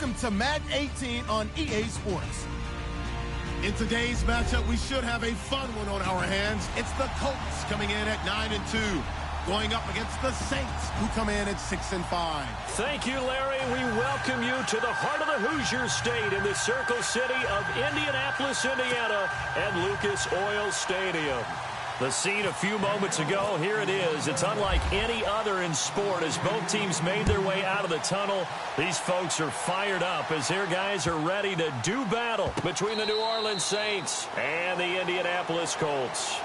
Welcome to Madden 18 on EA Sports. In today's matchup, we should have a fun one on our hands. It's the Colts coming in at 9-2, going up against the Saints, who come in at 6-5. Thank you, Larry. We welcome you to the heart of the Hoosier State in the Circle City of Indianapolis, Indiana, and Lucas Oil Stadium. The scene a few moments ago, here it is. It's unlike any other in sport as both teams made their way out of the tunnel. These folks are fired up as their guys are ready to do battle between the New Orleans Saints and the Indianapolis Colts.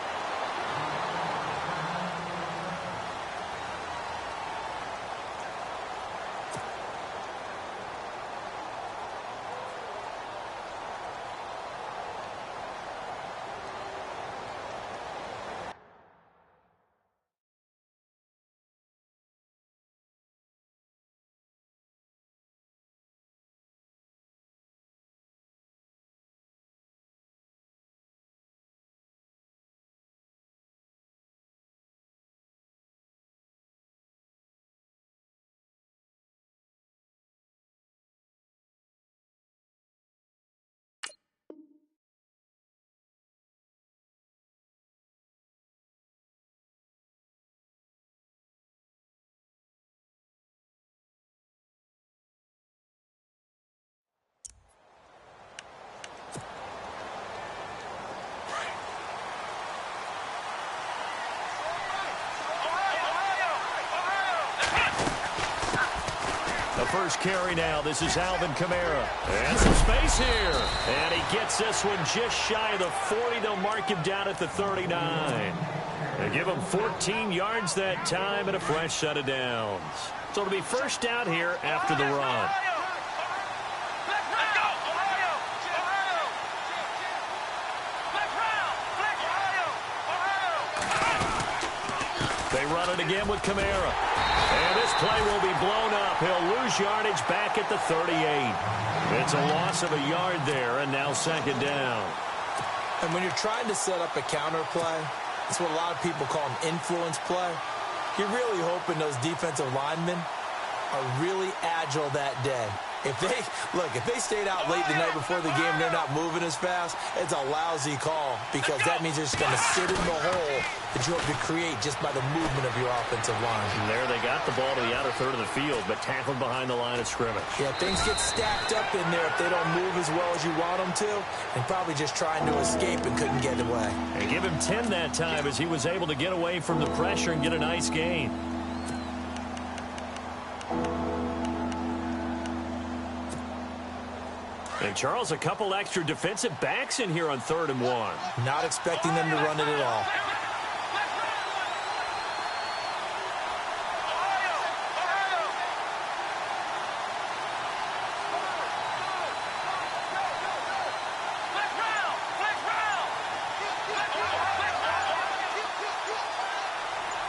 First carry now. This is Alvin Kamara. And some space here. And he gets this one just shy of the 40. They'll mark him down at the 39. They give him 14 yards that time and a fresh set of downs. So it'll be first down here after the run. They run it again with Kamara. And this play will be blown up. He'll lose yardage back at the 38. It's a loss of a yard there, and now second down. And when you're trying to set up a counter play, it's what a lot of people call an influence play. You're really hoping those defensive linemen are really agile that day. If they stayed out late the night before the game and they're not moving as fast, it's a lousy call because that means they're just going to sit in the hole that you hope to create just by the movement of your offensive line. And there they got the ball to the outer third of the field, but tackled behind the line of scrimmage. Yeah, things get stacked up in there if they don't move as well as you want them to, and probably just trying to escape and couldn't get away. And give him 10 that time as he was able to get away from the pressure and get a nice gain. And, Charles, a couple extra defensive backs in here on 3rd and 1. Not expecting them to run it at all.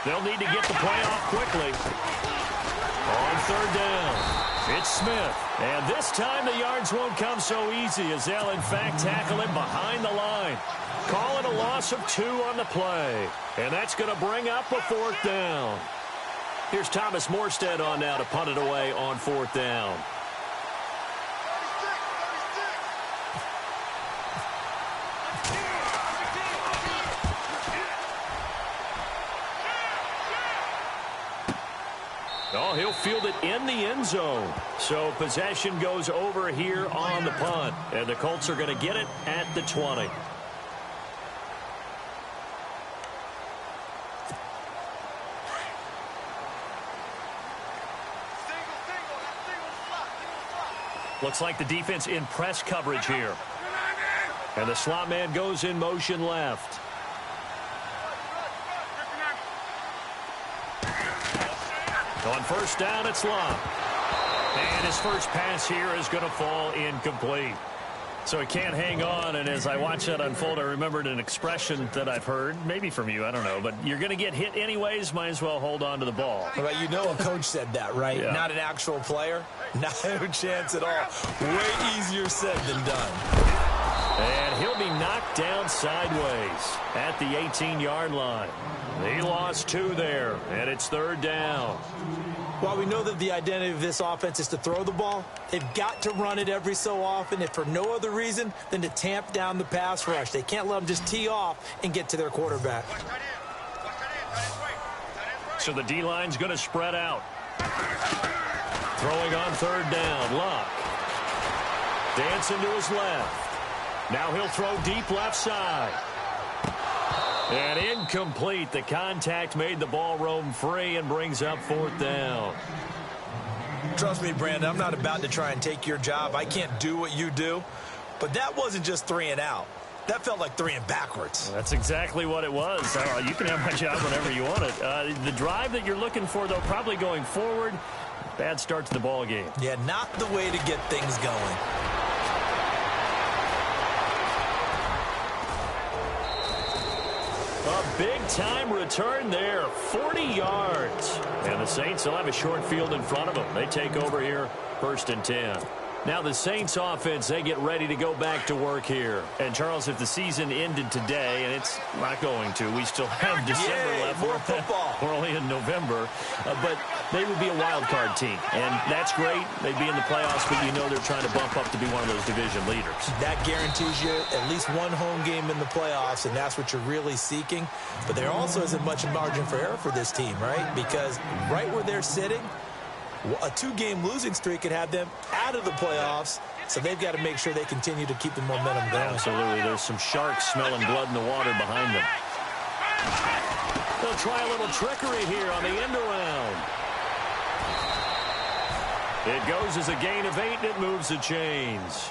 They'll need to get the play off quickly. On 3rd down. It's Smith, and this time the yards won't come so easy as they'll, in fact, tackle him behind the line. Call it a loss of 2 on the play, and that's going to bring up a 4th down. Here's Thomas Morstead on now to punt it away on 4th down. Oh, he'll field it in the end zone. So possession goes over here on the punt. And the Colts are going to get it at the 20. Looks like the defense in press coverage here. And the slot man goes in motion left. On 1st down, it's Love. And his first pass here is going to fall incomplete. So he can't hang on, and as I watch that unfold, I remembered an expression that I've heard, maybe from you, I don't know, but you're going to get hit anyways, might as well hold on to the ball. Well, you know a coach said that, right? Yeah. Not an actual player. No chance at all. Way easier said than done. And he'll be knocked down sideways at the 18-yard line. He lost 2 there, and it's 3rd down. While we know that the identity of this offense is to throw the ball, they've got to run it every so often, if for no other reason than to tamp down the pass rush. They can't let them just tee off and get to their quarterback. So the D-line's going to spread out. Throwing on 3rd down, Luck. Dancing to his left. Now he'll throw deep left side. And incomplete. The contact made the ball roam free and brings up 4th down. Trust me, Brandon, I'm not about to try and take your job. I can't do what you do. But that wasn't just 3 and out. That felt like 3 and backwards. That's exactly what it was. You can have my job whenever you want it. The drive that you're looking for, though, probably going forward. Bad start to the ball game. Yeah, not the way to get things going. A big-time return there, 40 yards. And the Saints will have a short field in front of them. They take over here, 1st and 10. Now the Saints offense, they get ready to go back to work here. And, Charles, if the season ended today, and it's not going to, we still have December left. More football. We're only in November. But they would be a wild card team. And that's great. They'd be in the playoffs, but you know they're trying to bump up to be one of those division leaders. That guarantees you at least one home game in the playoffs, and that's what you're really seeking. But there also isn't much margin for error for this team, right? Because right where they're sitting, a 2-game losing streak could have them out of the playoffs, so they've got to make sure they continue to keep the momentum going. Absolutely. There's some sharks smelling blood in the water behind them. They'll try a little trickery here on the end around. It goes as a gain of 8, and it moves the chains.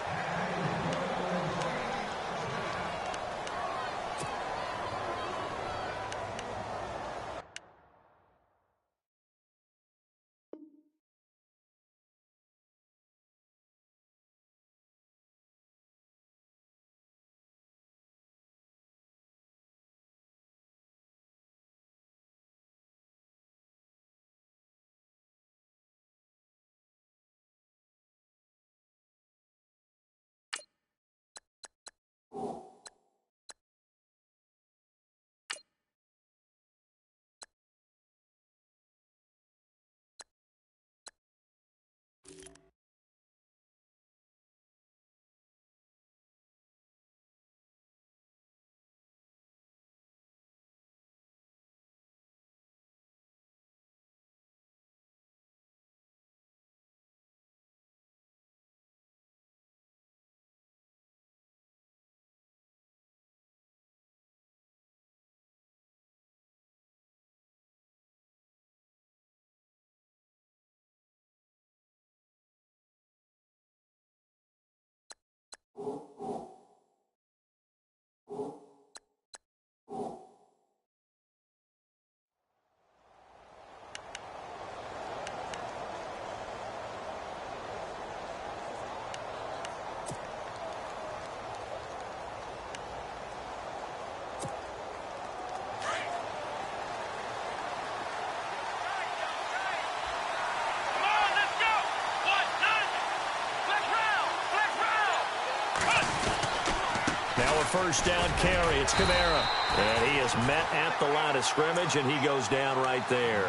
First down carry. It's Kamara. And he is met at the line of scrimmage, and he goes down right there.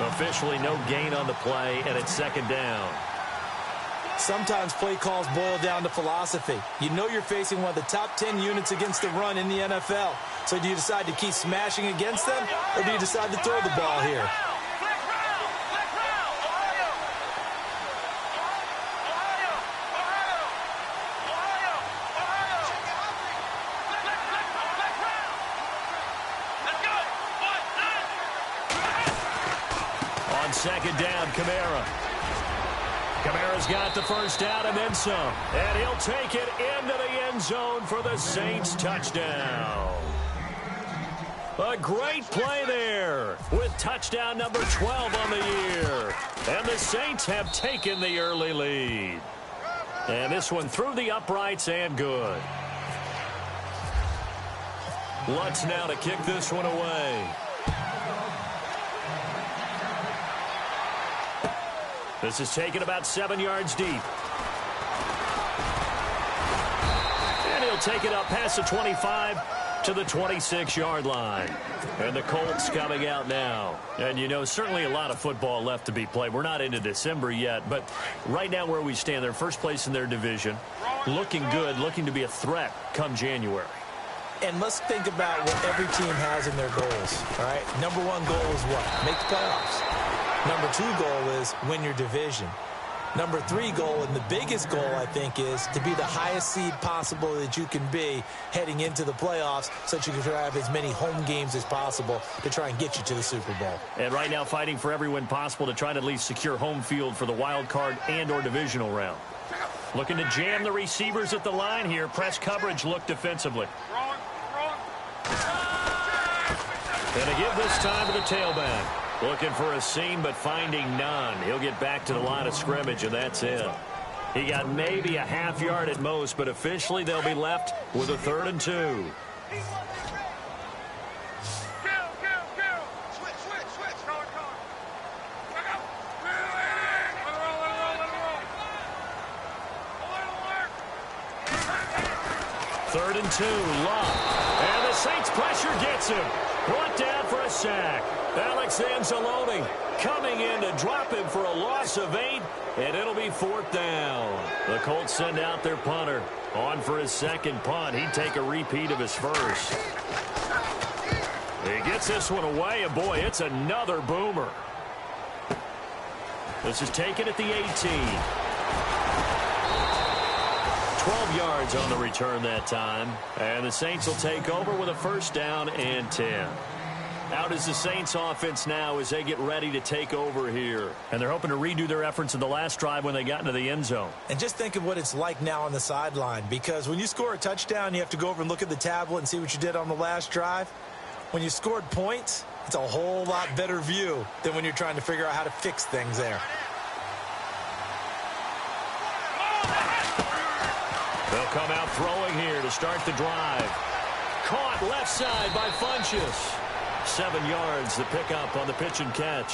Officially no gain on the play, and it's 2nd down. Sometimes play calls boil down to philosophy. You know you're facing one of the top 10 units against the run in the NFL. So do you decide to keep smashing against them, or do you decide to throw the ball here? On 2nd down, Kamara. Kamara's got the first down and then some. And he'll take it into the end zone for the Saints touchdown. A great play there with touchdown number 12 on the year. And the Saints have taken the early lead. And this one through the uprights and good. Lutz now to kick this one away. This is taken about 7 yards deep. And he'll take it up past the 25 to the 26-yard line. And the Colts coming out now. And, you know, certainly a lot of football left to be played. We're not into December yet, but right now where we stand, they're first place in their division, looking good, looking to be a threat come January. And let's think about what every team has in their goals, all right? Number one goal is what? Make the playoffs. Number two goal is win your division. Number three goal, and the biggest goal, I think, is to be the highest seed possible that you can be heading into the playoffs so that you can have as many home games as possible to try and get you to the Super Bowl. And right now fighting for every win possible to try to at least secure home field for the wild card and or divisional round. Looking to jam the receivers at the line here. Press coverage look defensively. And a give this time to the tailback. Looking for a seam, but finding none. He'll get back to the line of scrimmage, and that's it. He got maybe a half yard at most, but officially they'll be left with a 3rd and 2. Third and 2, Love. And the Saints pressure gets him. Brought down for a sack. Alex Anzalone coming in to drop him for a loss of 8, and it'll be 4th down. The Colts send out their punter. On for his second punt. He'd take a repeat of his first. He gets this one away, and boy, it's another boomer. This is taken at the 18. 12 yards on the return that time. And the Saints will take over with a 1st down and 10. Out is the Saints offense now as they get ready to take over here. And they're hoping to redo their efforts in the last drive when they got into the end zone. And just think of what it's like now on the sideline, because when you score a touchdown, you have to go over and look at the tablet and see what you did on the last drive. When you scored points, it's a whole lot better view than when you're trying to figure out how to fix things there. They'll come out throwing here to start the drive. Caught left side by Funchess. 7 yards, the pickup on the pitch and catch.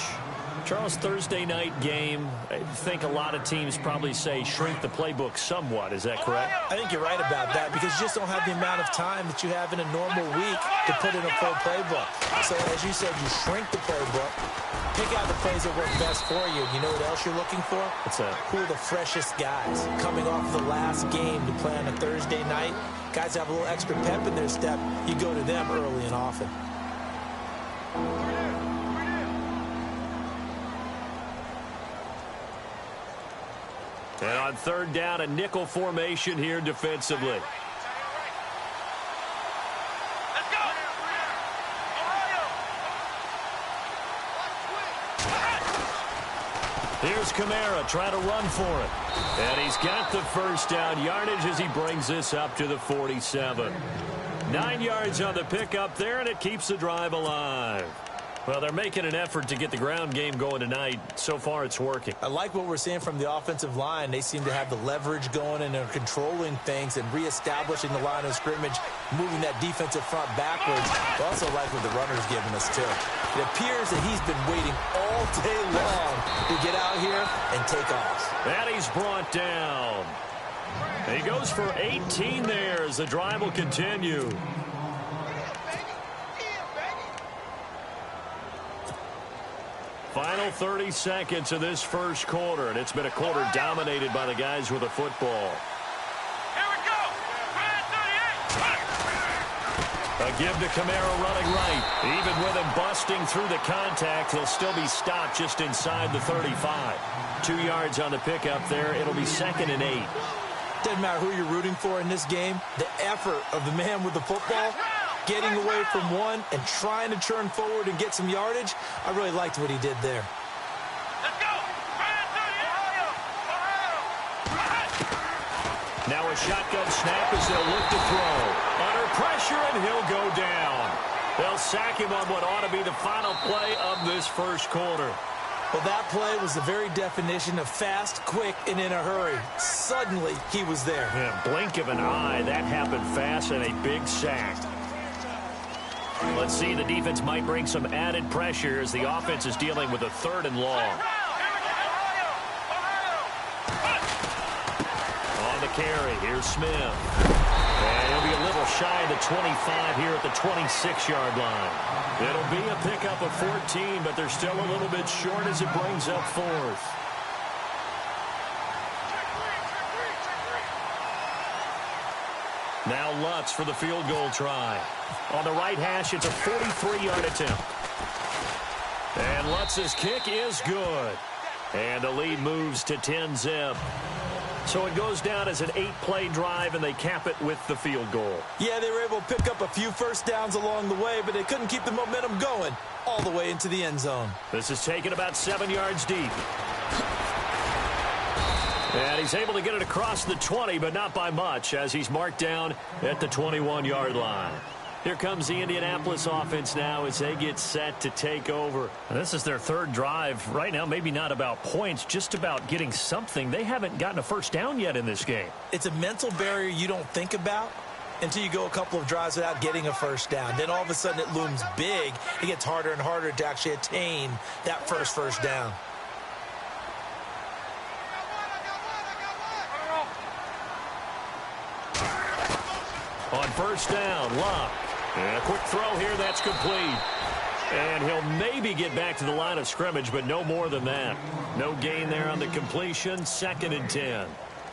Charles, Thursday night game, I think a lot of teams probably say shrink the playbook somewhat. Is that correct? I think you're right about that, because you just don't have the amount of time that you have in a normal week to put in a full playbook. So, as you said, you shrink the playbook, pick out the plays that work best for you. You know what else you're looking for? What's that? Who are the freshest guys coming off the last game to play on a Thursday night? Guys have a little extra pep in their step. You go to them early and often. And on 3rd down, a nickel formation here defensively. Let's go. Here's Kamara trying to run for it. And he's got the 1st down yardage as he brings this up to the 47. 9 yards on the pickup there, and it keeps the drive alive. Well, they're making an effort to get the ground game going tonight. So far, it's working. I like what we're seeing from the offensive line. They seem to have the leverage going, and they're controlling things and reestablishing the line of scrimmage, moving that defensive front backwards. I also like what the runner's giving us, too. It appears that he's been waiting all day long to get out here and take off. And he's brought down. He goes for 18 there as the drive will continue. Final 30 seconds of this first quarter, and it's been a quarter dominated by the guys with the football. Here we go. A give to Kamara running right. Even with him busting through the contact, he'll still be stopped just inside the 35. 2 yards on the pickup there. It'll be 2nd and 8. Doesn't matter who you're rooting for in this game. The effort of the man with the football, getting away from one and trying to turn forward and get some yardage, I really liked what he did there. Let's go. Now a shotgun snap as they'll look to throw. Under pressure, and he'll go down. They'll sack him on what ought to be the final play of this first quarter. Well, that play was the very definition of fast, quick, and in a hurry. Suddenly, he was there. Yeah, blink of an eye. That happened fast, and a big sack. Let's see, the defense might bring some added pressure as the offense is dealing with a 3rd and long. On the carry, here's Smith. And he'll be a little shy of the 25 here at the 26-yard line. It'll be a pickup of 14, but they're still a little bit short as it brings up fourth. Now Lutz for the field goal try. On the right hash, it's a 43-yard attempt. And Lutz's kick is good. And the lead moves to 10-zip. So it goes down as an 8-play drive, and they cap it with the field goal. Yeah, they were able to pick up a few first downs along the way, but they couldn't keep the momentum going all the way into the end zone. This is taken about 7 yards deep. And he's able to get it across the 20, but not by much, as he's marked down at the 21-yard line. Here comes the Indianapolis offense now as they get set to take over. And this is their third drive. Right now, maybe not about points, just about getting something. They haven't gotten a first down yet in this game. It's a mental barrier you don't think about until you go a couple of drives without getting a first down. Then all of a sudden it looms big. It gets harder and harder to actually attain that first down. On first down, Locke. And a quick throw here, that's complete. And he'll maybe get back to the line of scrimmage, but no more than that. No gain there on the completion, 2nd and 10.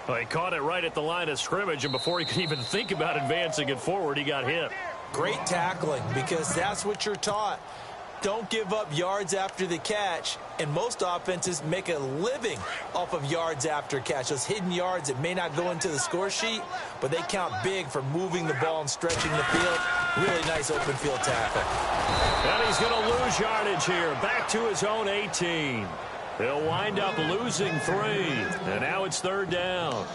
Well, he caught it right at the line of scrimmage, and before he could even think about advancing it forward, he got hit. Great tackling, because that's what you're taught. Don't give up yards after the catch, and most offenses make a living off of yards after catch. Those hidden yards that may not go into the score sheet, but they count big for moving the ball and stretching the field. Really nice open field tackle. And he's going to lose yardage here, back to his own 18. He'll wind up losing 3, and now it's 3rd down.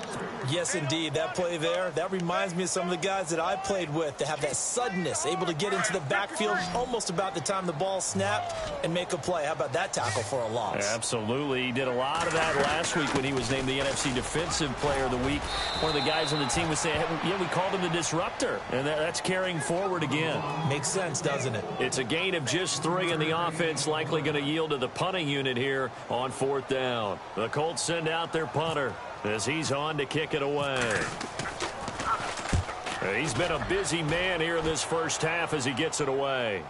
Yes, indeed. That play there, that reminds me of some of the guys that I played with that have that suddenness, able to get into the backfield almost about the time the ball snapped and make a play. How about that tackle for a loss? Absolutely. He did a lot of that last week when he was named the NFC Defensive Player of the Week. One of the guys on the team was saying, yeah, we called him the disruptor, and that's carrying forward again. Makes sense, doesn't it? It's a gain of just 3, and the offense likely going to yield to the punting unit here on 4th down. The Colts send out their punter as he's on to kick it away. He's been a busy man here in this first half as he gets it away.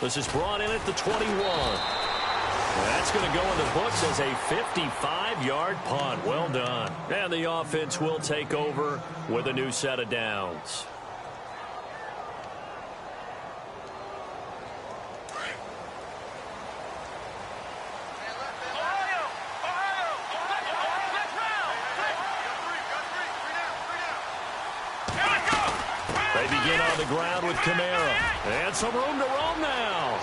This is brought in at the 21. That's going to go in the books as a 55-yard punt. Well done. And the offense will take over with a new set of downs. They begin on the ground with Kamara. And some room to roam now.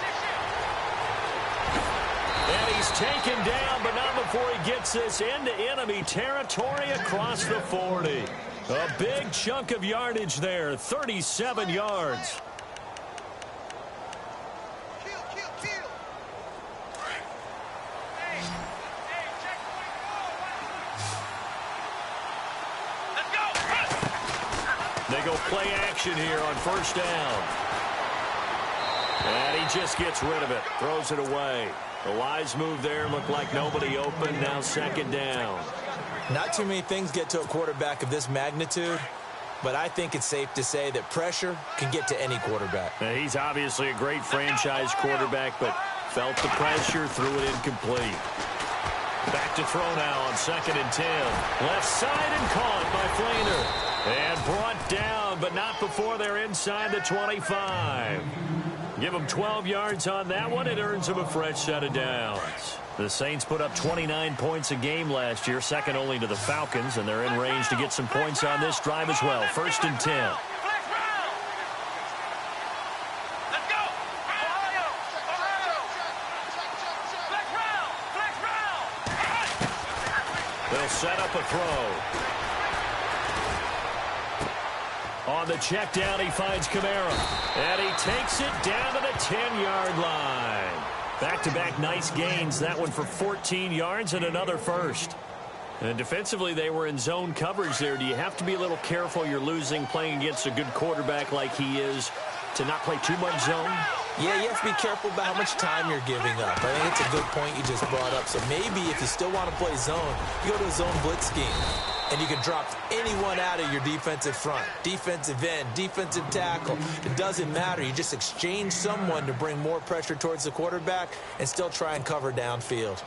And he's taken down, but not before he gets this into enemy territory across the 40. A big chunk of yardage there, 37 yards. They go play action here on first down. And he just gets rid of it, throws it away. The wise move there, looked like nobody open, now 2nd down. Not too many things get to a quarterback of this magnitude, but I think it's safe to say that pressure can get to any quarterback. Now, he's obviously a great franchise quarterback, but felt the pressure, threw it incomplete. Back to throw now on 2nd and 10. Left side and caught by Flainer. And brought down, but not before they're inside the 25. Give them 12 yards on that one. It earns them a fresh set of downs. The Saints put up 29 points a game last year, second only to the Falcons, and they're in range to get some points on this drive as well. 1st and 10. They'll set up a throw. On the check down, he finds Kamara. And he takes it down to the 10-yard line. Back-to-back nice gains. That one for 14 yards and another first. And defensively, they were in zone coverage there. Do you have to be a little careful? You're losing, playing against a good quarterback like he is, to not play too much zone? Yeah, you have to be careful about how much time you're giving up. I think it's a good point you just brought up. So maybe if you still want to play zone, you go to a zone blitz scheme. and you can drop anyone out of your defensive front. Defensive end, defensive tackle. It doesn't matter. You just exchange someone to bring more pressure towards the quarterback and still try and cover downfield.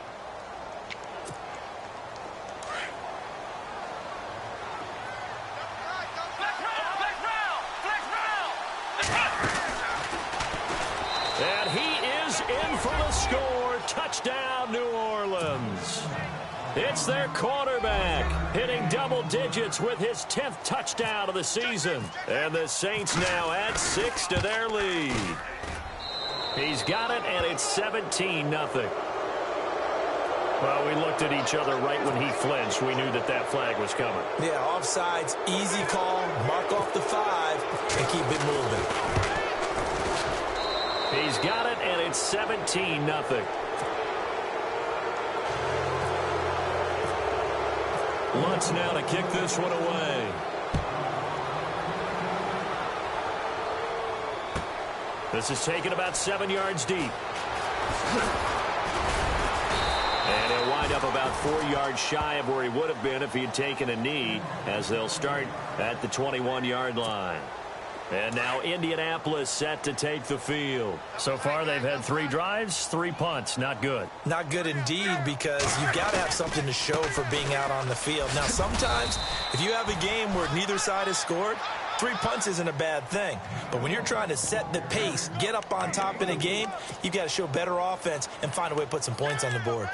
And he is in for the score. Touchdown, New Orleans. It's their quarterback hitting double digits with his 10th touchdown of the season. And the Saints now add 6 to their lead. He's got it, and it's 17-0. Well, we looked at each other right when he flinched. We knew that that flag was coming. Yeah, offsides, easy call, mark off the 5, and keep it moving. He's got it, and it's 17-0. Lutz now to kick this one away. This is taken about 7 yards deep. And he'll wind up about 4 yards shy of where he would have been if he had taken a knee, as they'll start at the 21-yard line. And now Indianapolis set to take the field. So far, they've had 3 drives, 3 punts. Not good. Not good indeed, because you've got to have something to show for being out on the field. Now, sometimes, if you have a game where neither side has scored, 3 punts isn't a bad thing. But when you're trying to set the pace, get up on top in a game, you've got to show better offense and find a way to put some points on the board.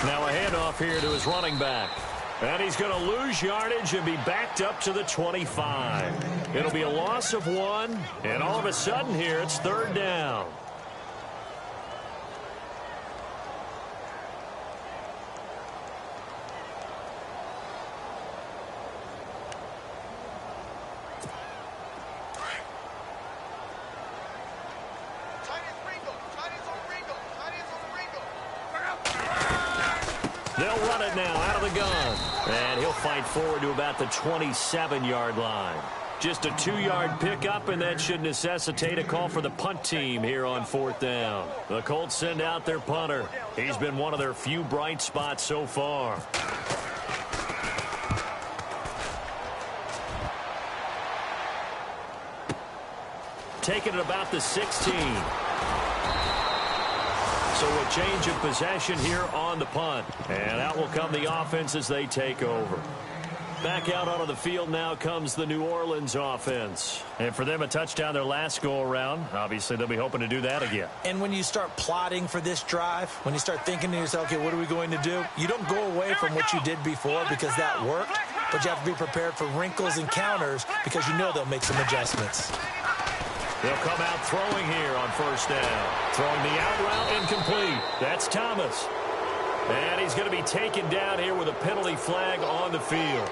Now a handoff here to his running back. And he's going to lose yardage and be backed up to the 25. It'll be a loss of 1, and all of a sudden here it's 3rd down. They'll run it now out of the gun. And he'll fight forward to about the 27-yard line. Just a 2-yard pickup, and that should necessitate a call for the punt team here on 4th down. The Colts send out their punter. He's been one of their few bright spots so far. Taking it about the 16. So a change of possession here on the punt. And out will come the offense as they take over. Back out onto the field now comes the New Orleans offense. And for them, a touchdown their last go-around. Obviously, they'll be hoping to do that again. And when you start plotting for this drive, when you start thinking to yourself, okay, what are we going to do? You don't go away from what you did before because that worked. But you have to be prepared for wrinkles and counters because you know they'll make some adjustments. They'll come out throwing here on 1st down. Throwing the out route incomplete. That's Thomas. And he's going to be taken down here with a penalty flag on the field.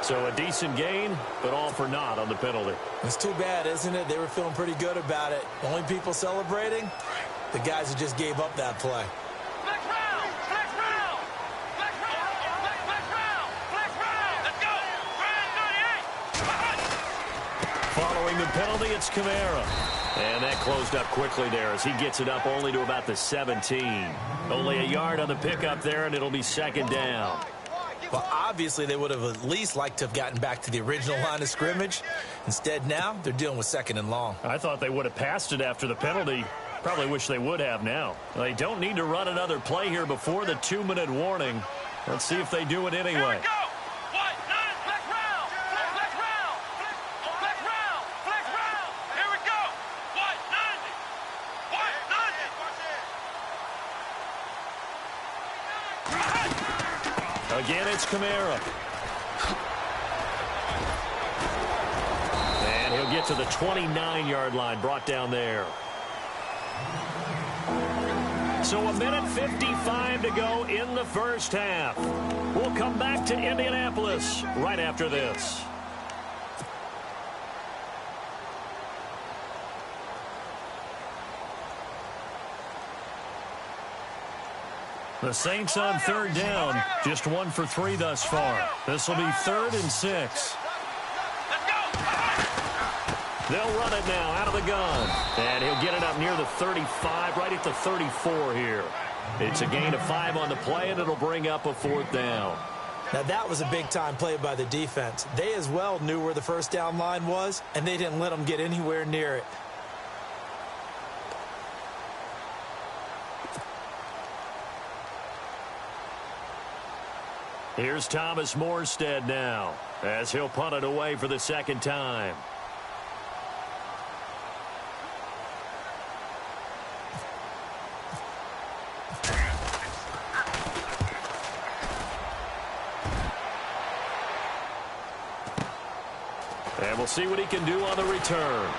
So a decent gain, but all for naught on the penalty. It's too bad, isn't it? They were feeling pretty good about it. The only people celebrating, the guys who just gave up that play. Following the penalty, it's Kamara. And that closed up quickly there as he gets it up only to about the 17. Only a yard on the pickup there, and it'll be 2nd down. Well, obviously, they would have at least liked to have gotten back to the original line of scrimmage. Instead, now, they're dealing with 2nd and long. I thought they would have passed it after the penalty. Probably wish they would have now. They don't need to run another play here before the 2-minute warning. Let's see if they do it anyway. Again, it's Kamara. And he'll get to the 29-yard line, brought down there. So 1:55 to go in the 1st half. We'll come back to Indianapolis right after this. The Saints on third down, just 1 for 3 thus far. This will be 3rd and 6. They'll run it now out of the gun. And he'll get it up near the 35, right at the 34 here. It's a gain of 5 on the play, and it'll bring up a 4th down. Now, that was a big-time play by the defense. They as well knew where the first down line was, and they didn't let them get anywhere near it. Here's Thomas Morstead now, as he'll punt it away for the 2nd time. And we'll see what he can do on the return.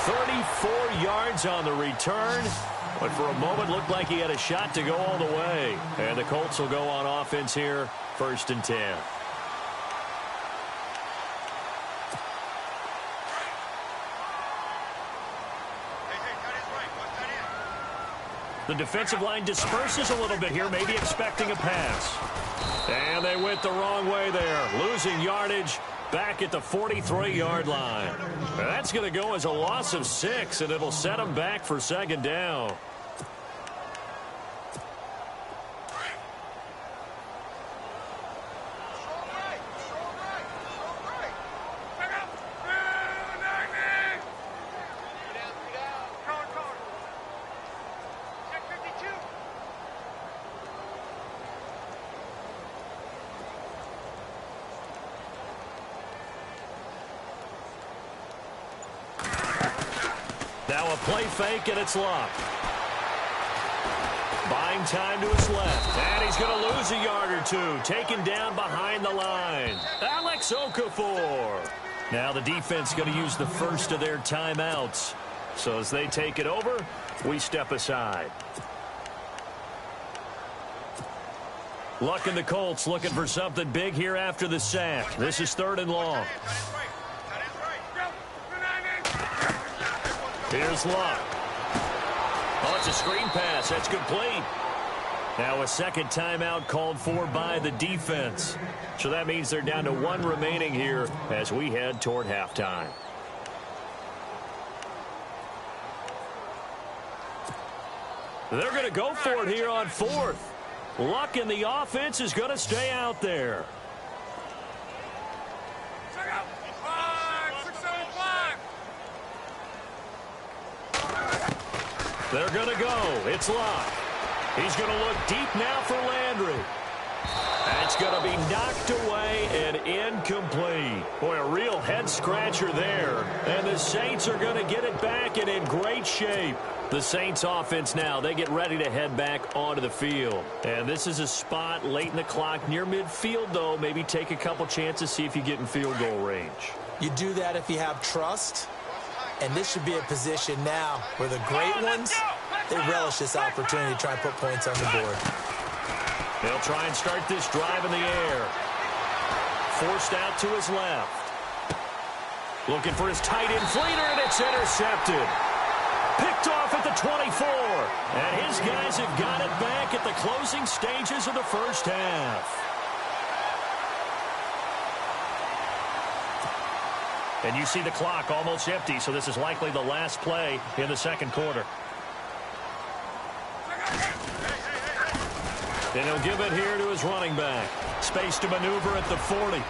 34 yards on the return, but for a moment looked like he had a shot to go all the way. And the Colts will go on offense here, 1st and 10. The defensive line disperses a little bit here, maybe expecting a pass. And they went the wrong way there, losing yardage back at the 43-yard line. That's going to go as a loss of 6, and it'll set them back for 2nd down. Now a play fake, and it's locked. Buying time to his left. And he's going to lose a yard or 2. Taken down behind the line. Alex Okafor. Now the defense going to use the first of their timeouts. So as they take it over, we step aside. Luck in the Colts looking for something big here after the sack. This is 3rd and long. Here's Luck. Oh, it's a screen pass. That's complete. Now a 2nd timeout called for by the defense. So that means they're down to 1 remaining here as we head toward halftime. They're going to go for it here on 4th. Luck in the offense is going to stay out there. They're going to go. It's Luck. He's going to look deep now for Landry. That's going to be knocked away and incomplete. Boy, a real head-scratcher there. And the Saints are going to get it back and in great shape. The Saints offense now, they get ready to head back onto the field. And this is a spot late in the clock near midfield, though. Maybe take a couple chances, see if you get in field goal range. You do that if you have trust. And this should be a position now where the great ones, they relish this opportunity to try and put points on the board. They'll try and start this drive in the air. Forced out to his left. Looking for his tight end Fleeter, and it's intercepted. Picked off at the 24. And his guys have got it back at the closing stages of the first half. And you see the clock almost empty, so this is likely the last play in the 2nd quarter. And he'll give it here to his running back. Space to maneuver at the 40.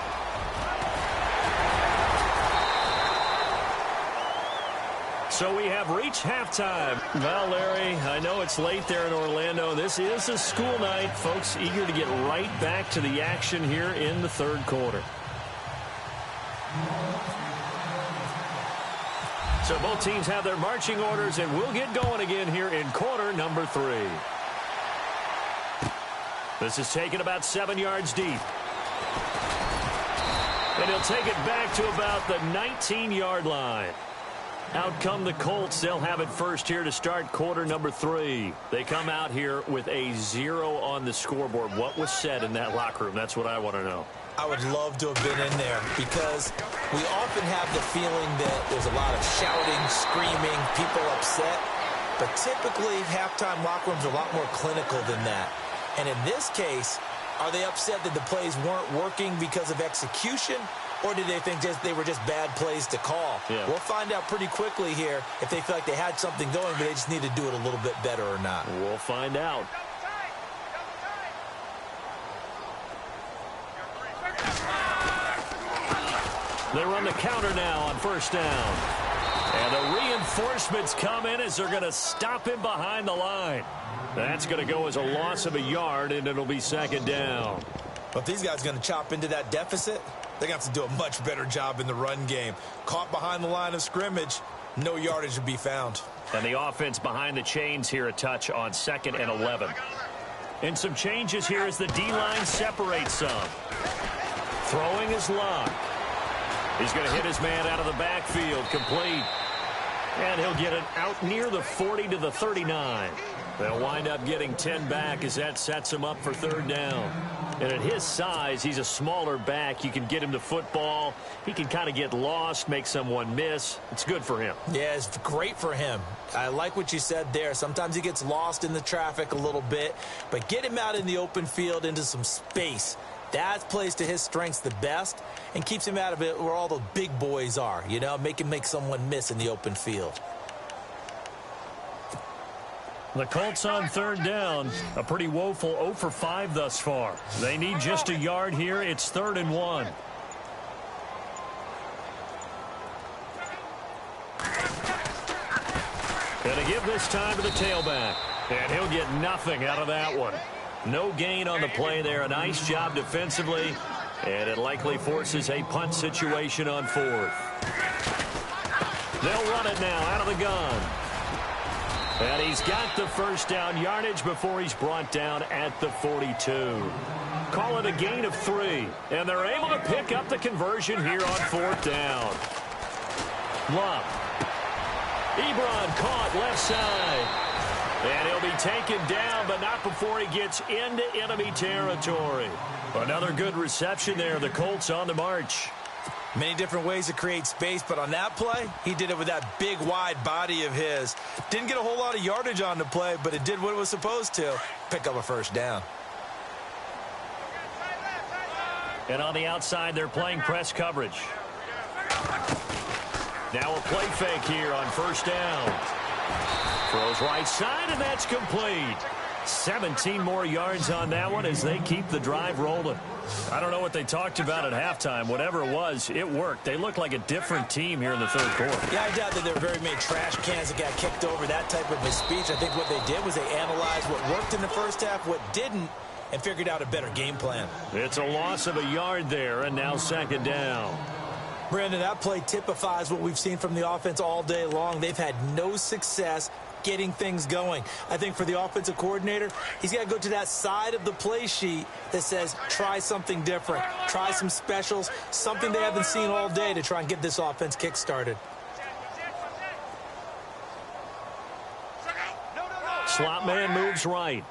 So we have reached halftime. Well, Larry, I know it's late there in Orlando. This is a school night. Folks eager to get right back to the action here in the 3rd quarter. So both teams have their marching orders, and we'll get going again here in quarter number 3. This is taken about 7 yards deep. And he'll take it back to about the 19-yard line. Out come the Colts. They'll have it first here to start quarter number 3. They come out here with a 0 on the scoreboard. What was said in that locker room? That's what I want to know. I would love to have been in there because we often have the feeling that there's a lot of shouting, screaming, people upset. But typically, halftime locker rooms are a lot more clinical than that. And in this case, are they upset that the plays weren't working because of execution? Or did they think they were just bad plays to call? Yeah. We'll find out pretty quickly here if they feel like they had something going, but they just need to do it a little bit better or not. We'll find out. They run the counter now on first down. And the reinforcements come in as they're going to stop him behind the line. That's going to go as a loss of a yard, and it'll be second down. But if these guys are going to chop into that deficit, they're going to have to do a much better job in the run game. Caught behind the line of scrimmage, no yardage to be found. And the offense behind the chains here a touch on 2nd and 11. And some changes here as the D-line separates some. Throwing is Locke. He's going to hit his man out of the backfield, complete. And he'll get it out near the 40 to the 39. They'll wind up getting 10 back as that sets him up for third down. And at his size, he's a smaller back. You can get him the football. He can kind of get lost, make someone miss. It's good for him. Yeah, it's great for him. I like what you said there. Sometimes he gets lost in the traffic a little bit, but get him out in the open field into some space. That plays to his strengths the best and keeps him out of it where all the big boys are, you know, make him make someone miss in the open field. The Colts on third down, a pretty woeful 0 for 5 thus far. They need just a yard here. It's 3rd and 1. Going to give this time to the tailback, and he'll get nothing out of that one. No gain on the play there. A nice job defensively, and it likely forces a punt situation on 4th. They'll run it now out of the gun. And he's got the first down yardage before he's brought down at the 42. Call it a gain of 3, and they're able to pick up the conversion here on 4th down. Love. Ebron caught left side. And he'll be taken down, but not before he gets into enemy territory. Another good reception there. The Colts on the march. Many different ways to create space, but on that play, he did it with that big, wide body of his. Didn't get a whole lot of yardage on the play, but it did what it was supposed to. Pick up a first down. And on the outside, they're playing press coverage. Now a play fake here on first down. Throws right side, and that's complete. 17 more yards on that one as they keep the drive rolling. I don't know what they talked about at halftime. Whatever it was, it worked. They look like a different team here in the third quarter. Yeah, I doubt that there were very many trash cans that got kicked over, that type of a speech. I think what they did was they analyzed what worked in the first half, what didn't, and figured out a better game plan. It's a loss of a yard there, and now second down. Brandon, that play typifies what we've seen from the offense all day long. They've had no success getting things going. I think for the offensive coordinator, he's got to go to that side of the play sheet that says try something different, try some specials, something they haven't seen all day to try and get this offense kick-started. Slot man moves right.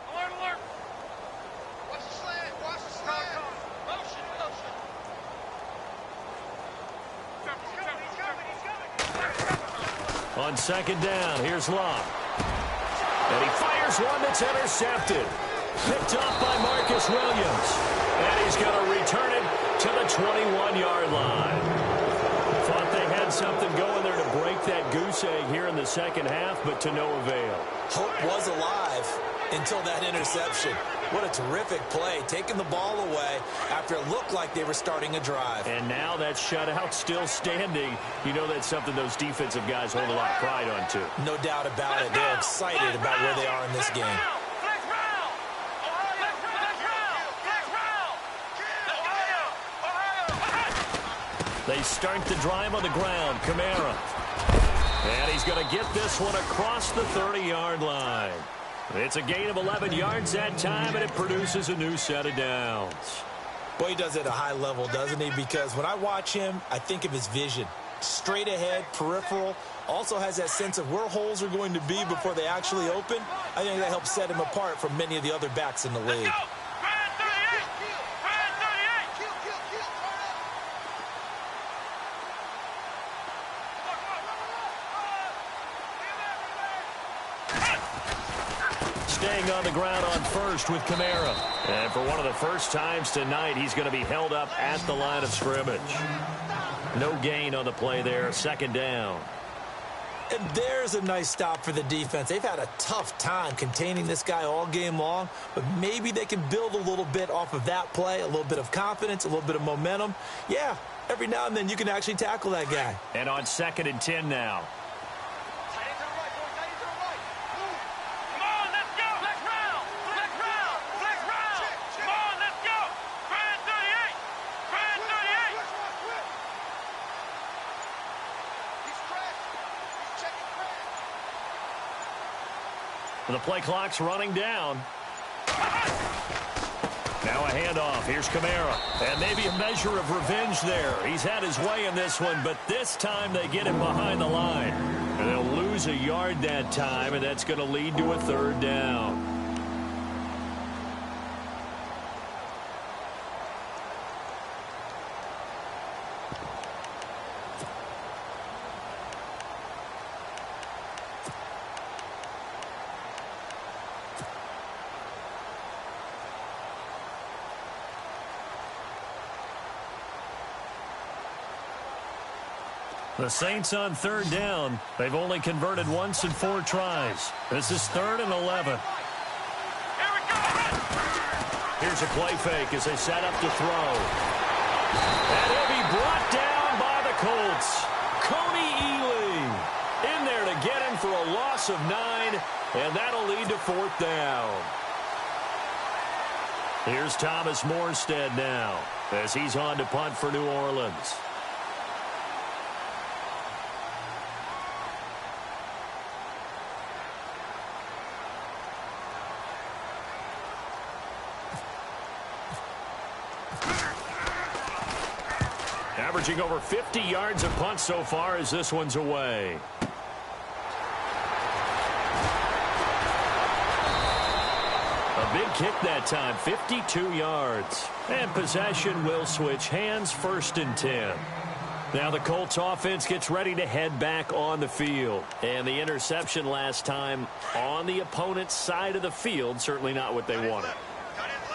On second down, here's Locke. And he fires one that's intercepted. Picked off by Marcus Williams. And he's going to return it to the 21-yard line. Thought they had something going there to break that goose egg here in the second half, but to no avail. Hope was alive until that interception. What a terrific play, taking the ball away after it looked like they were starting a drive. And now that shutout still standing. You know that's something those defensive guys hold a lot of pride on, too. No doubt about it. They're excited about where they are in this game. They start the drive on the ground. Kamara. And he's going to get this one across the 30-yard line. It's a gain of 11 yards that time, and it produces a new set of downs. Boy, he does it at a high level, doesn't he? Because when I watch him, I think of his vision. straight ahead, peripheral. Also has that sense of where holes are going to be before they actually open. I think that helps set him apart from many of the other backs in the league. Staying on the ground on first with Kamara. And for one of the first times tonight, he's going to be held up at the line of scrimmage. No gain on the play there, second down. And there's a nice stop for the defense. They've had a tough time containing this guy all game long, but maybe they can build a little bit off of that play, a little bit of confidence, a little bit of momentum. Yeah, every now and then you can actually tackle that guy. And on 2nd and 10 now. The play clock's running down. Now a handoff. Here's Kamara. And maybe a measure of revenge there. He's had his way in this one, but this time they get him behind the line. And they'll lose a yard that time, and that's going to lead to a 3rd down. The Saints on 3rd down. They've only converted once in 4 tries. This is 3rd and 11. Here's a play fake as they set up to throw. And he'll be brought down by the Colts. Cody Ealing in there to get him for a loss of 9, and that'll lead to 4th down. Here's Thomas Morstead now as he's on to punt for New Orleans. Averaging over 50 yards a punt so far as this one's away. A big kick that time, 52 yards. And possession will switch hands, 1st and 10. Now the Colts offense gets ready to head back on the field. And the interception last time on the opponent's side of the field, certainly not what they wanted.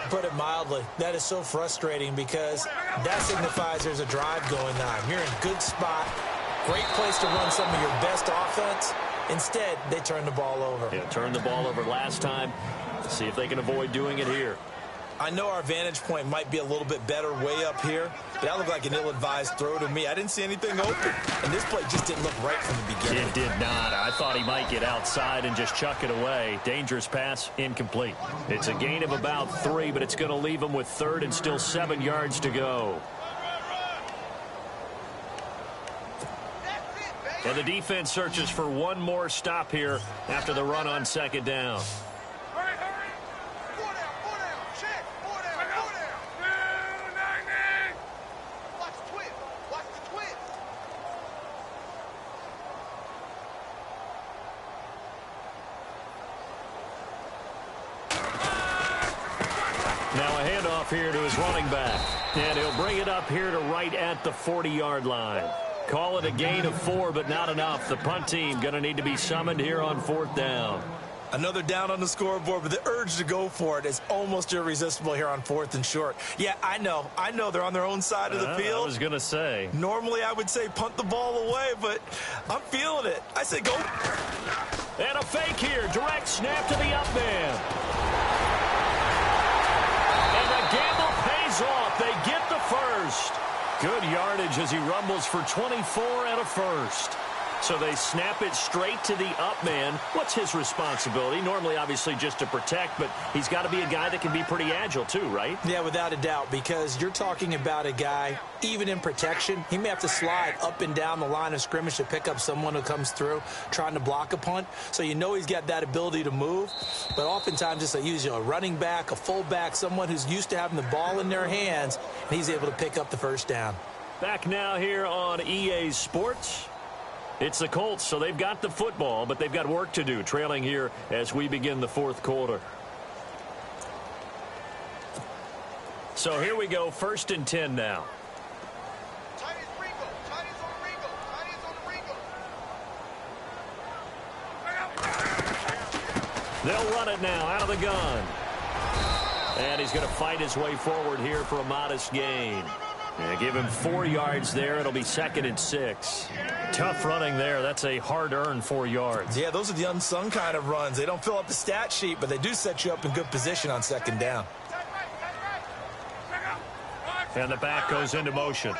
Put it mildly, that is so frustrating because that signifies there's a drive going on. You're in a good spot, great place to run some of your best offense. Instead, they turn the ball over. Yeah, turned the ball over last time. See if they can avoid doing it here. I know our vantage point might be a little bit better way up here, but that looked like an ill-advised throw to me. I didn't see anything open, and this play just didn't look right from the beginning. It did not. I thought he might get outside and just chuck it away. Dangerous pass, incomplete. It's a gain of about 3, but it's going to leave him with 3rd and still 7 yards to go. And the defense searches for one more stop here after the run on 2nd down. Now a handoff here to his running back. And he'll bring it up here to right at the 40-yard line. Call it a gain of 4, but not enough. The punt team going to need to be summoned here on 4th down. Another down on the scoreboard, but the urge to go for it is almost irresistible here on 4th and short. Yeah, I know they're on their own side of the field. I was going to say. Normally I would say punt the ball away, but I'm feeling it. I say go. And a fake here. Direct snap to the up man. And the gamble pays off. They get the first. Good yardage as he rumbles for 24 and a first. So they snap it straight to the up man. What's his responsibility? Normally, obviously, just to protect, but he's got to be a guy that can be pretty agile too, right? Yeah, without a doubt, because you're talking about a guy, even in protection, he may have to slide up and down the line of scrimmage to pick up someone who comes through trying to block a punt. So you know he's got that ability to move, but oftentimes just a running back, a fullback, someone who's used to having the ball in their hands, and he's able to pick up the first down. Back now here on EA Sports. It's the Colts, so they've got the football, but they've got work to do, trailing here as we begin the fourth quarter. So here we go, 1st and 10 now. They'll run it now out of the gun. And he's going to fight his way forward here for a modest gain. And give him 4 yards there. It'll be 2nd and 6. Tough running there. That's a hard-earned 4 yards. Yeah, those are the unsung kind of runs. They don't fill up the stat sheet, but they do set you up in good position on 2nd down. And the back goes into motion.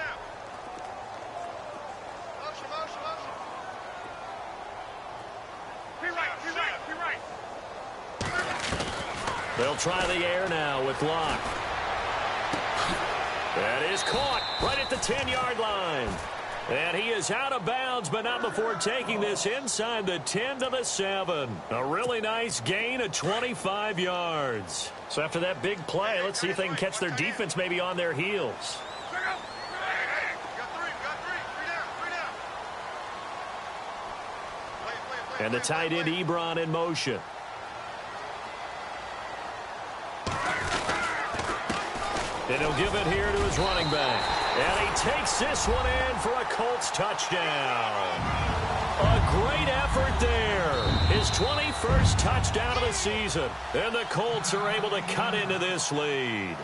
They'll try the air now with Locke. That is caught right at the 10-yard line. And he is out of bounds, but not before taking this inside the 10 to the 7. A really nice gain of 25 yards. So after that big play, let's see if they can catch their defense maybe on their heels. And the tight end Ebron in motion. And he'll give it here to his running back. And he takes this one in for a Colts touchdown. A great effort there. His 21st touchdown of the season. And the Colts are able to cut into this lead.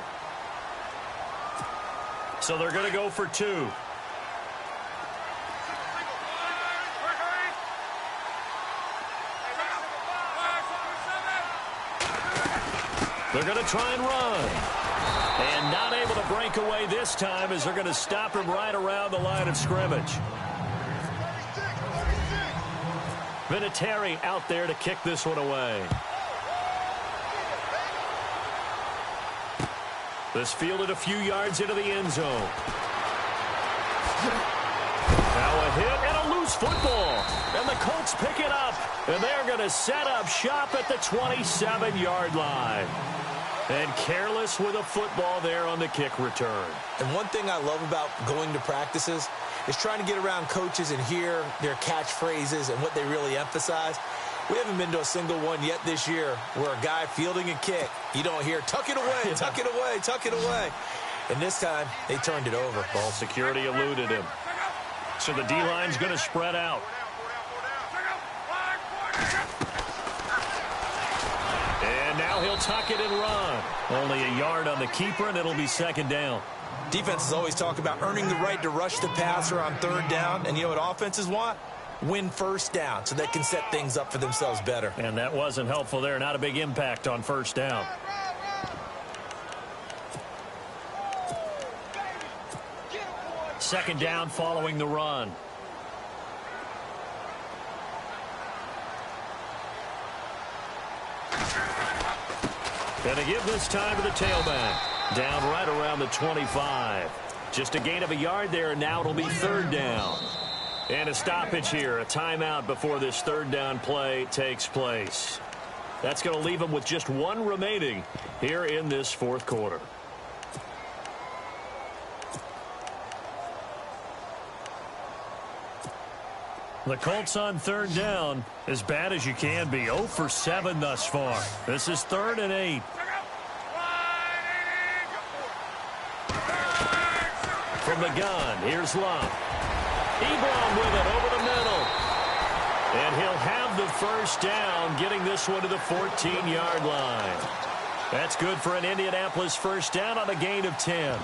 So they're going to go for 2. They're going to try and run. And not able to break away this time as they're going to stop him right around the line of scrimmage. Vinatieri out there to kick this one away. This fielded a few yards into the end zone. Now a hit and a loose football. And the Colts pick it up. And they're going to set up shop at the 27-yard line. And careless with a football there on the kick return. And one thing I love about going to practices is trying to get around coaches and hear their catchphrases and what they really emphasize. We haven't been to a single one yet this year where a guy fielding a kick, you don't hear, tuck it away, tuck it away, tuck it away. And this time, they turned it over. Ball security eluded him. So the D-line's going to spread out. Now he'll tuck it and run. Only a yard on the keeper, and it'll be 2nd down. Defenses always talk about earning the right to rush the passer on 3rd down. And you know what offenses want? Win 1st down so they can set things up for themselves better. And that wasn't helpful there. Not a big impact on 1st down. Second down following the run. And to give this time to the tailback. Down right around the 25. Just a gain of a yard there, and now it'll be 3rd down. And a stoppage here, a timeout before this 3rd down play takes place. That's going to leave them with just 1 remaining here in this 4th quarter. The Colts on 3rd down, as bad as you can be. 0 for 7 thus far. This is 3rd and 8. From the gun, here's Locke. Ebron with it over the middle. And he'll have the 1st down, getting this one to the 14-yard line. That's good for an Indianapolis 1st down on a gain of 10.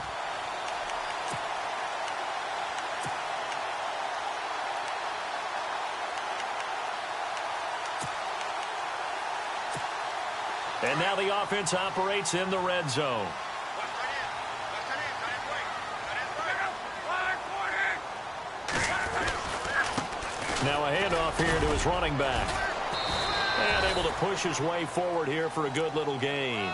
And now the offense operates in the red zone. Now a handoff here to his running back. And able to push his way forward here for a good little gain.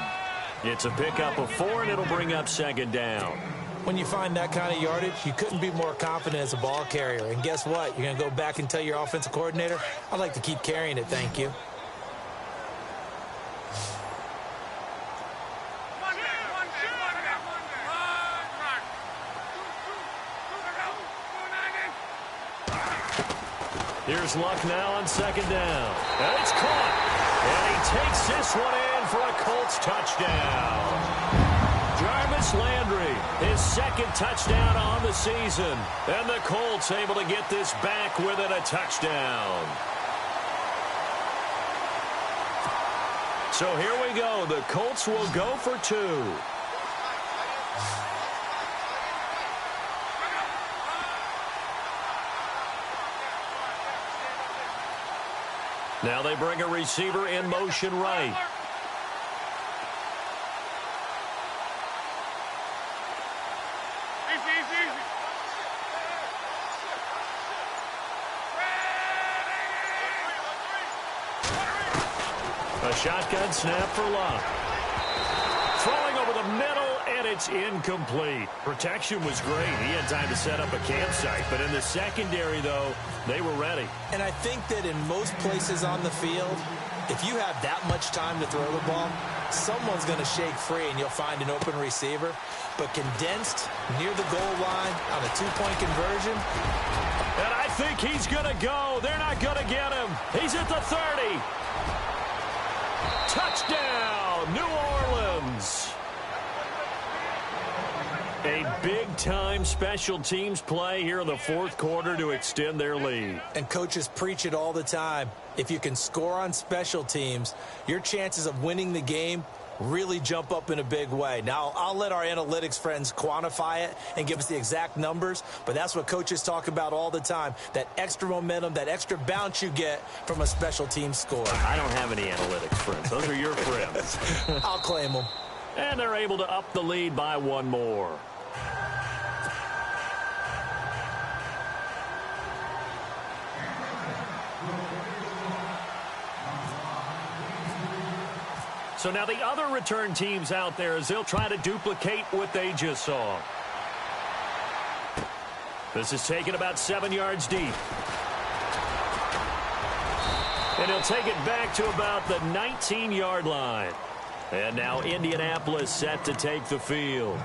It's a pickup of 4, and it'll bring up 2nd down. When you find that kind of yardage, you couldn't be more confident as a ball carrier. And guess what? You're going to go back and tell your offensive coordinator, I'd like to keep carrying it, thank you. Here's Luck now on second down. And it's caught. And he takes this one in for a Colts touchdown. Jarvis Landry, his second touchdown on the season. And the Colts able to get this back within a touchdown. So here we go. The Colts will go for two. Now they bring a receiver in motion right. A shotgun snap for Luck. Throwing over the middle, and it's incomplete. Protection was great. He had time to set up a campsite, but in the secondary, though, they were ready. And I think that in most places on the field, if you have that much time to throw the ball, someone's going to shake free and you'll find an open receiver. But condensed near the goal line on a two-point conversion. And I think he's going to go. They're not going to get him. He's at the 30. Touchdown, New Orleans. A big-time special teams play here in the fourth quarter to extend their lead. And coaches preach it all the time. If you can score on special teams, your chances of winning the game really jump up in a big way. Now, I'll let our analytics friends quantify it and give us the exact numbers, but that's what coaches talk about all the time, that extra momentum, that extra bounce you get from a special team score. I don't have any analytics friends. Those are your friends. I'll claim them. And they're able to up the lead by one more. So now the other return teams out there as they'll try to duplicate what they just saw. This is taken about 7 yards deep. And he'll take it back to about the 19-yard line. And now Indianapolis set to take the field.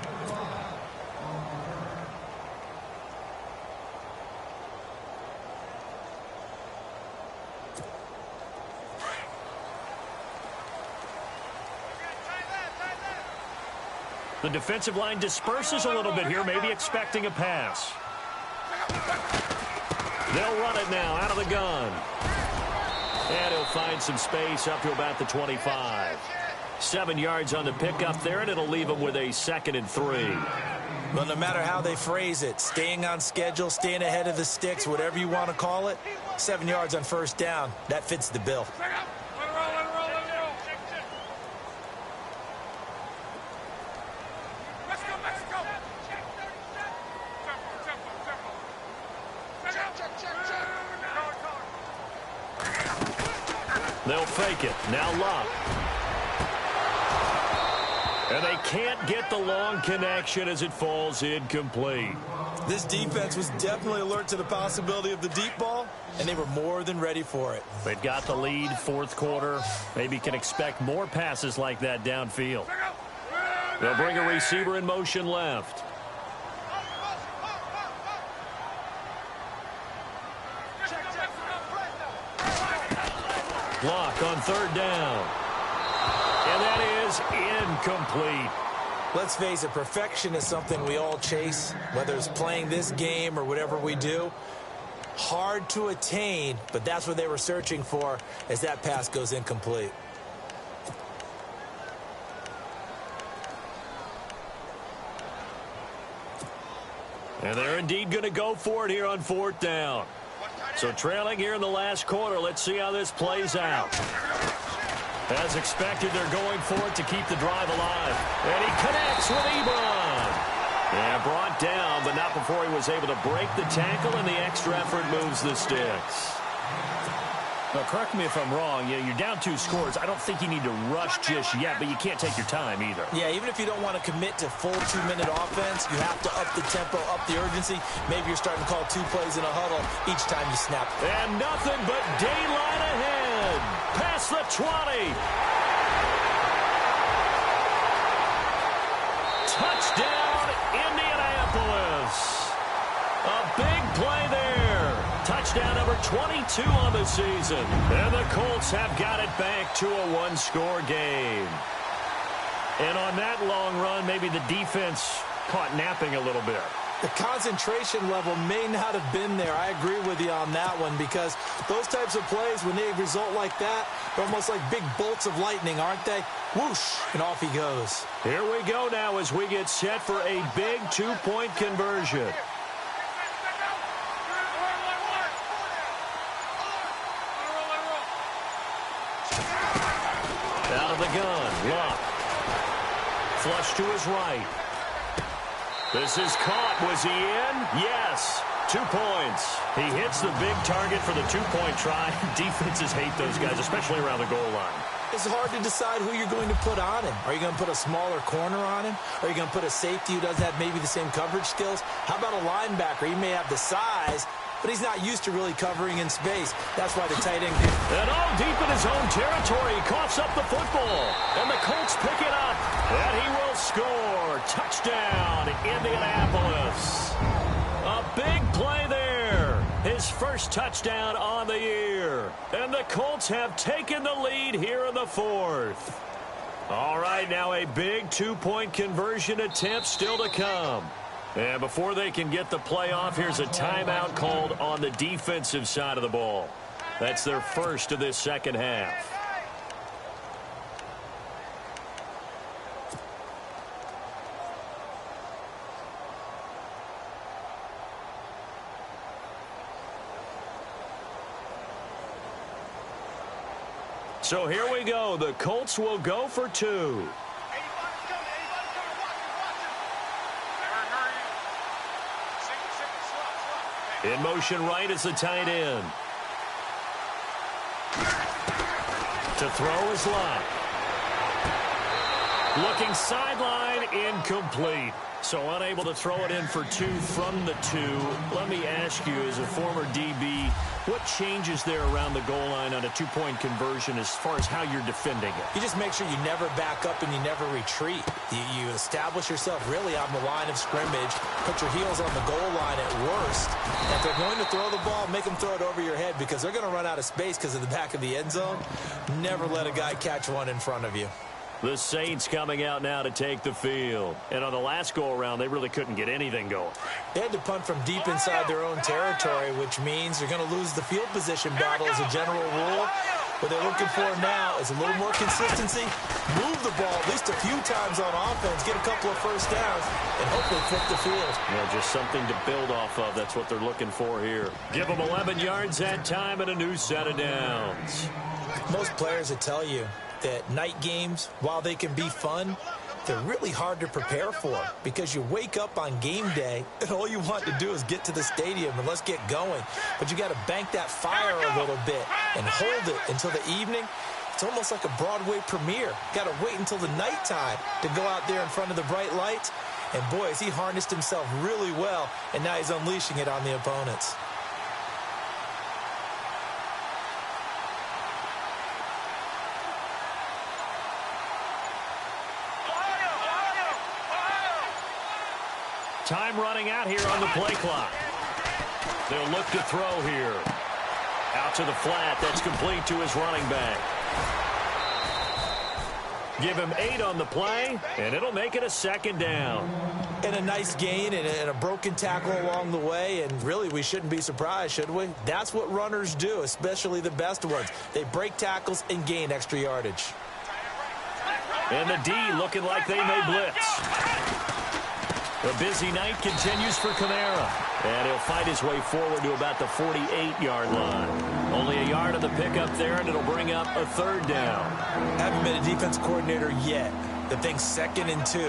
The defensive line disperses a little bit here, maybe expecting a pass. They'll run it now out of the gun. And he'll find some space up to about the 25. 7 yards on the pickup there, and it'll leave him with a 2nd and 3. Well, no matter how they phrase it, staying on schedule, staying ahead of the sticks, whatever you want to call it, 7 yards on first down, that fits the bill. They'll fake it. Now Luck. And they can't get the long connection as it falls incomplete. This defense was definitely alert to the possibility of the deep ball, and they were more than ready for it. They've got the lead, fourth quarter. Maybe can expect more passes like that downfield. They'll bring a receiver in motion left. Luck on third down. And that is incomplete. Let's face it, perfection is something we all chase, whether it's playing this game or whatever we do. Hard to attain, but that's what they were searching for as that pass goes incomplete. And they're indeed going to go for it here on fourth down. So trailing here in the last quarter, let's see how this plays out. As expected, they're going for it to keep the drive alive. And he connects with Ebron. Yeah, brought down, but not before he was able to break the tackle, and the extra effort moves the sticks. Now, correct me if I'm wrong. Yeah, you're down 2 scores. I don't think you need to rush just yet, but you can't take your time either. Yeah, even if you don't want to commit to full 2-minute offense, you have to up the tempo, up the urgency. Maybe you're starting to call 2 plays in a huddle each time you snap. And nothing but daylight ahead. Past the 20. Touchdown, Indianapolis. A big play there. Touchdown. touchdown number 22 on the season. And the Colts have got it back to a one-score game. And on that long run, maybe the defense caught napping a little bit. The concentration level may not have been there. I agree with you on that one, because those types of plays, when they result like that, they're almost like big bolts of lightning, aren't they? Whoosh, and off he goes. Here we go now as we get set for a big two-point conversion. Out of the gun, Luck. Flush to his right. This is caught. Was he in? Yes. 2 points. He hits the big target for the two-point try. Defenses hate those guys, especially around the goal line. It's hard to decide who you're going to put on him. Are you going to put a smaller corner on him? Are you going to put a safety who doesn't have maybe the same coverage skills? How about a linebacker? He may have the size, but he's not used to really covering in space. That's why the tight end... And all deep in his own territory, he coughs up the football. And the Colts pick it up. And he will score. Touchdown, Indianapolis. A big play there. His first touchdown on the year. And the Colts have taken the lead here in the fourth. All right, now a big two-point conversion attempt still to come. And before they can get the play off, here's a timeout called on the defensive side of the ball. That's their first of this second half. So here we go. The Colts will go for two. In motion right is the tight end. To throw is Lott. Looking sideline, incomplete. So unable to throw it in for two from the two. Let me ask you, as a former DB, what changes there around the goal line on a two-point conversion as far as how you're defending it? You just make sure you never back up and you never retreat. You establish yourself really on the line of scrimmage, put your heels on the goal line at worst. And if they're going to throw the ball, make them throw it over your head, because they're going to run out of space because of the back of the end zone. Never let a guy catch one in front of you. The Saints coming out now to take the field. And on the last go-around, they really couldn't get anything going. They had to punt from deep inside their own territory, which means you're going to lose the field position battle as a general rule. What they're looking for now is a little more consistency, move the ball at least a few times on offense, get a couple of first downs, and hopefully flip the field. Yeah, just something to build off of. That's what they're looking for here. Give them 11 yards that time and a new set of downs. Most players will tell you that night games, while they can be fun, they're really hard to prepare for, because you wake up on game day and all you want to do is get to the stadium and let's get going. But you got to bank that fire a little bit and hold it until the evening. It's almost like a Broadway premiere. Got to wait until the nighttime to go out there in front of the bright lights. And boy, has he harnessed himself really well, and now he's unleashing it on the opponents. Time running out here on the play clock. They'll look to throw here. Out to the flat. That's complete to his running back. Give him 8 on the play, and it'll make it a second down. And a nice gain and a broken tackle along the way, and really we shouldn't be surprised, should we? That's what runners do, especially the best ones. They break tackles and gain extra yardage. And the D looking like they may blitz. The busy night continues for Kamara. And he'll fight his way forward to about the 48-yard line. Only a yard of the pickup there, and it'll bring up a third down. Haven't been a defense coordinator yet. The thing 2nd and 2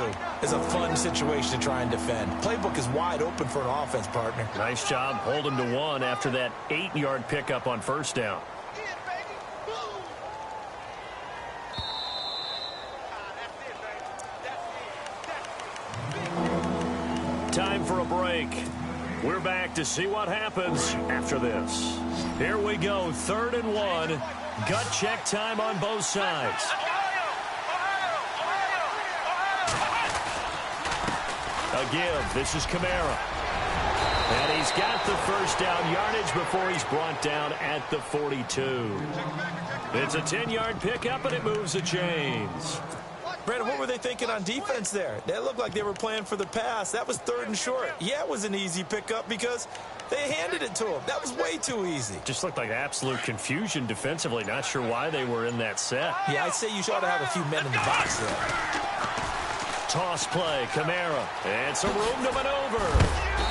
is a fun situation to try and defend. Playbook is wide open for an offense, partner. Nice job holding to 1 after that 8-yard pickup on first down. Time for a break. We're back to see what happens after this. Here we go, 3rd and 1. Gut check time on both sides. A give. This is Kamara. And he's got the first down yardage before he's brought down at the 42. It's a 10-yard pickup, and it moves the chains. Brandon, what were they thinking on defense there? They looked like they were playing for the pass. That was 3rd and short. Yeah, it was an easy pickup because they handed it to him. That was way too easy. Just looked like absolute confusion defensively. Not sure why they were in that set. Yeah, I'd say you ought to have a few men in the box there. Toss play, Kamara. And some room to maneuver.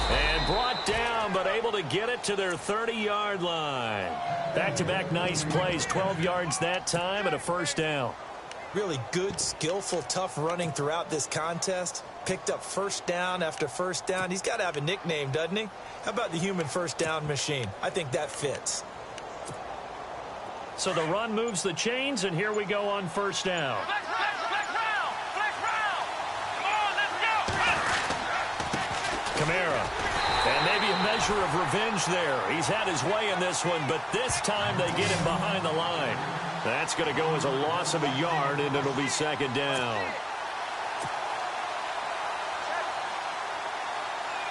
And brought down, but able to get it to their 30-yard line. Back-to-back nice plays, 12 yards that time and a first down. Really good, skillful, tough running throughout this contest. Picked up first down after first down. He's got to have a nickname, doesn't he? How about the human first down machine? I think that fits. So the run moves the chains, and here we go on first down. Flex round! Flex round! Come on, let's go! Kamara. And maybe a measure of revenge there. He's had his way in this one, but this time they get him behind the line. That's going to go as a loss of a yard, and it'll be second down.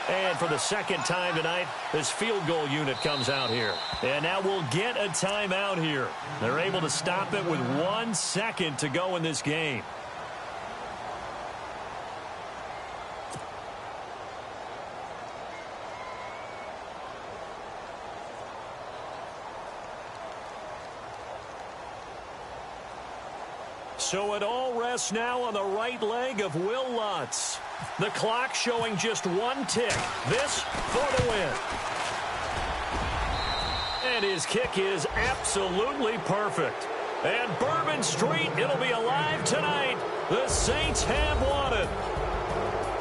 And for the second time tonight, this field goal unit comes out here. And now we'll get a timeout here. They're able to stop it with 1 second to go in this game. So it all rests now on the right leg of Will Lutz. The clock showing just 1 tick. This for the win. And his kick is absolutely perfect. And Bourbon Street, it'll be alive tonight. The Saints have won it.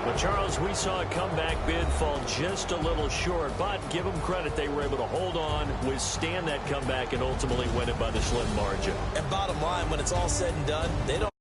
But, Charles, we saw a comeback bid fall just a little short, but give them credit. They were able to hold on, withstand that comeback, and ultimately win it by the slim margin. And bottom line, when it's all said and done, they don't